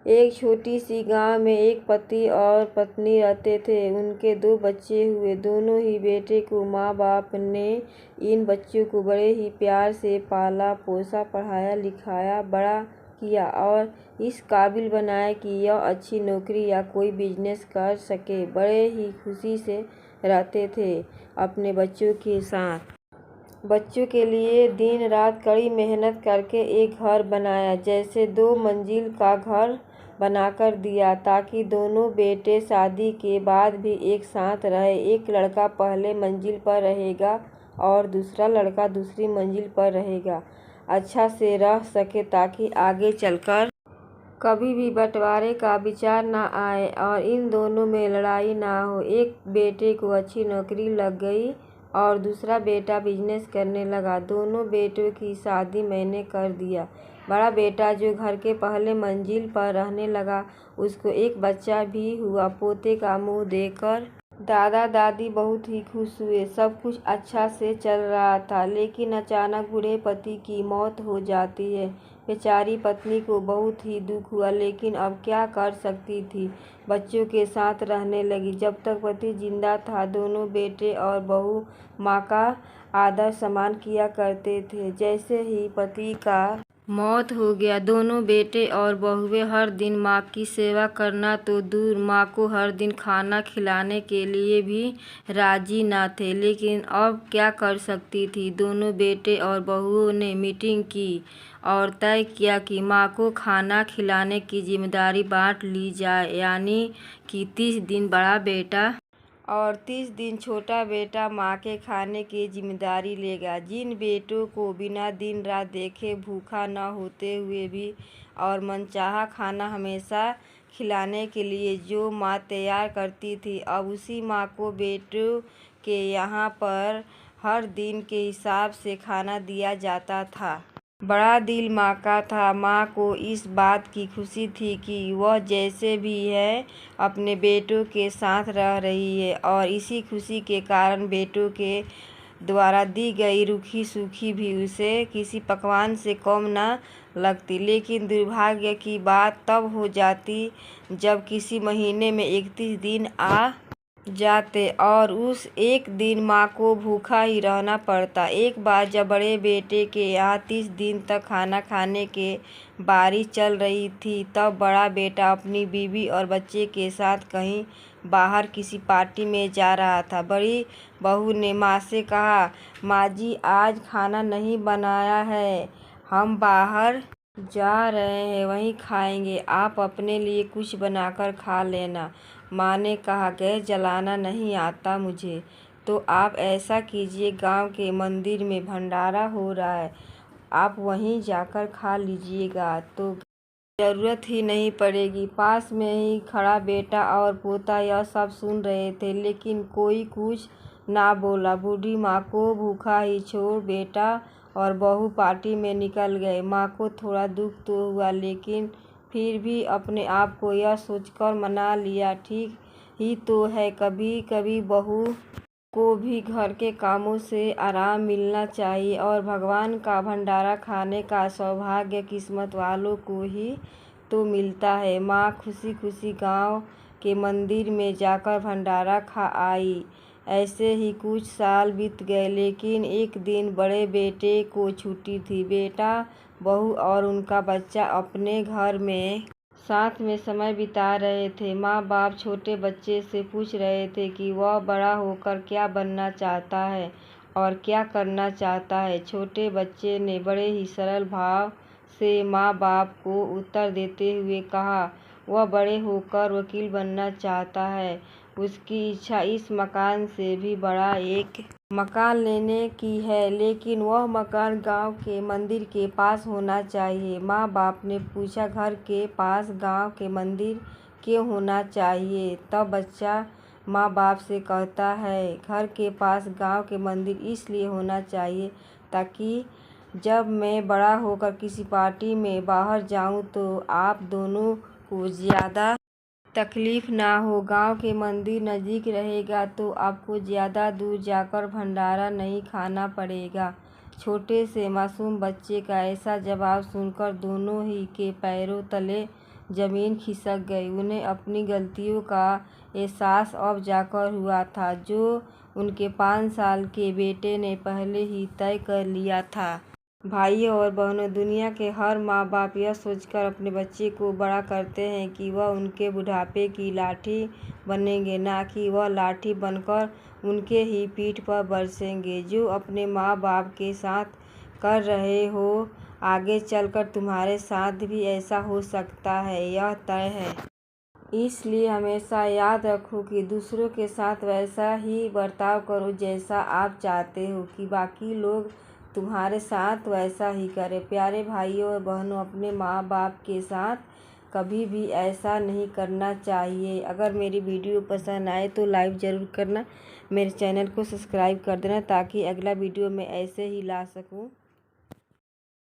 एक छोटी सी गांव में एक पति और पत्नी रहते थे। उनके 2 बच्चे हुए। दोनों ही बेटे को माँ बाप ने इन बच्चों को बड़े ही प्यार से पाला पोसा, पढ़ाया लिखाया, बड़ा किया और इस काबिल बनाया कि यह अच्छी नौकरी या कोई बिजनेस कर सके। बड़े ही खुशी से रहते थे अपने बच्चों के साथ। बच्चों के लिए दिन रात कड़ी मेहनत करके एक घर बनाया, जैसे 2 मंजिल का घर बनाकर दिया, ताकि दोनों बेटे शादी के बाद भी एक साथ रहे। एक लड़का पहले मंजिल पर रहेगा और दूसरा लड़का दूसरी मंजिल पर रहेगा, अच्छा से रह सके ताकि आगे चलकर कभी भी बंटवारे का विचार ना आए और इन दोनों में लड़ाई ना हो। एक बेटे को अच्छी नौकरी लग गई और दूसरा बेटा बिजनेस करने लगा। दोनों बेटों की शादी मैंने कर दिया। बड़ा बेटा जो घर के पहले मंजिल पर रहने लगा, उसको एक बच्चा भी हुआ। पोते का मुंह देखकर दादा दादी बहुत ही खुश हुए। सब कुछ अच्छा से चल रहा था, लेकिन अचानक बूढ़े पति की मौत हो जाती है। बेचारी पत्नी को बहुत ही दुख हुआ, लेकिन अब क्या कर सकती थी। बच्चों के साथ रहने लगी। जब तक पति जिंदा था, दोनों बेटे और बहू माँ का आदर सम्मान किया करते थे। जैसे ही पति का मौत हो गया, दोनों बेटे और बहुएं हर दिन माँ की सेवा करना तो दूर, माँ को हर दिन खाना खिलाने के लिए भी राजी ना थे। लेकिन अब क्या कर सकती थी। दोनों बेटे और बहुओं ने मीटिंग की और तय किया कि माँ को खाना खिलाने की जिम्मेदारी बांट ली जाए, यानी कि 30 दिन बड़ा बेटा और 30 दिन छोटा बेटा माँ के खाने की जिम्मेदारी लेगा। जिन बेटों को बिना दिन रात देखे भूखा न होते हुए भी और मनचाहा खाना हमेशा खिलाने के लिए जो माँ तैयार करती थी, अब उसी माँ को बेटों के यहाँ पर हर दिन के हिसाब से खाना दिया जाता था। बड़ा दिल माँ का था। माँ को इस बात की खुशी थी कि वह जैसे भी है अपने बेटों के साथ रह रही है और इसी खुशी के कारण बेटों के द्वारा दी गई रूखी सूखी भी उसे किसी पकवान से कम न लगती। लेकिन दुर्भाग्य की बात तब हो जाती जब किसी महीने में 31 दिन आ जाते और उस एक दिन माँ को भूखा ही रहना पड़ता। एक बार जब बड़े बेटे के यहाँ 30 दिन तक खाना खाने के बारी चल रही थी, तब बड़ा बेटा अपनी बीवी और बच्चे के साथ कहीं बाहर किसी पार्टी में जा रहा था। बड़ी बहू ने माँ से कहा, माँ जी आज खाना नहीं बनाया है, हम बाहर जा रहे हैं, वहीं खाएंगे, आप अपने लिए कुछ बनाकर खा लेना। माँ ने कहा, गैस जलाना नहीं आता मुझे। तो आप ऐसा कीजिए, गांव के मंदिर में भंडारा हो रहा है, आप वहीं जाकर खा लीजिएगा तो ज़रूरत ही नहीं पड़ेगी। पास में ही खड़ा बेटा और पोता यह सब सुन रहे थे, लेकिन कोई कुछ ना बोला। बूढ़ी माँ को भूखा ही छोड़ बेटा और बहू पार्टी में निकल गए। माँ को थोड़ा दुख तो हुआ, लेकिन फिर भी अपने आप को यह सोचकर मना लिया, ठीक ही तो है, कभी कभी बहू को भी घर के कामों से आराम मिलना चाहिए और भगवान का भंडारा खाने का सौभाग्य किस्मत वालों को ही तो मिलता है। माँ खुशी खुशी गांव के मंदिर में जाकर भंडारा खा आई। ऐसे ही कुछ साल बीत गए, लेकिन एक दिन बड़े बेटे को छुट्टी थी। बेटा, बहू और उनका बच्चा अपने घर में साथ में समय बिता रहे थे। माँ बाप छोटे बच्चे से पूछ रहे थे कि वह बड़ा होकर क्या बनना चाहता है और क्या करना चाहता है। छोटे बच्चे ने बड़े ही सरल भाव से माँ बाप को उत्तर देते हुए कहा, वह बड़े होकर वकील बनना चाहता है। उसकी इच्छा इस मकान से भी बड़ा एक मकान लेने की है, लेकिन वह मकान गांव के मंदिर के पास होना चाहिए। माँ बाप ने पूछा, घर के पास गांव के मंदिर क्यों होना चाहिए? तब बच्चा माँ बाप से कहता है, घर के पास गांव के मंदिर इसलिए होना चाहिए ताकि जब मैं बड़ा होकर किसी पार्टी में बाहर जाऊं तो आप दोनों को ज़्यादा तकलीफ ना हो। गांव के मंदिर नज़दीक रहेगा तो आपको ज़्यादा दूर जाकर भंडारा नहीं खाना पड़ेगा। छोटे से मासूम बच्चे का ऐसा जवाब सुनकर दोनों ही के पैरों तले ज़मीन खिसक गई। उन्हें अपनी गलतियों का एहसास अब जाकर हुआ था, जो उनके 5 साल के बेटे ने पहले ही तय कर लिया था। भाइयों और बहनों, दुनिया के हर माँ बाप यह सोचकर अपने बच्चे को बड़ा करते हैं कि वह उनके बुढ़ापे की लाठी बनेंगे, ना कि वह लाठी बनकर उनके ही पीठ पर बरसेंगे। जो अपने माँ बाप के साथ कर रहे हो, आगे चलकर तुम्हारे साथ भी ऐसा हो सकता है, यह तय है। इसलिए हमेशा याद रखो कि दूसरों के साथ वैसा ही बर्ताव करो जैसा आप चाहते हो कि बाकी लोग तुम्हारे साथ वैसा ही करें। प्यारे भाइयों और बहनों, अपने माँ बाप के साथ कभी भी ऐसा नहीं करना चाहिए। अगर मेरी वीडियो पसंद आए तो लाइक ज़रूर करना, मेरे चैनल को सब्सक्राइब कर देना ताकि अगला वीडियो मैं ऐसे ही ला सकूँ।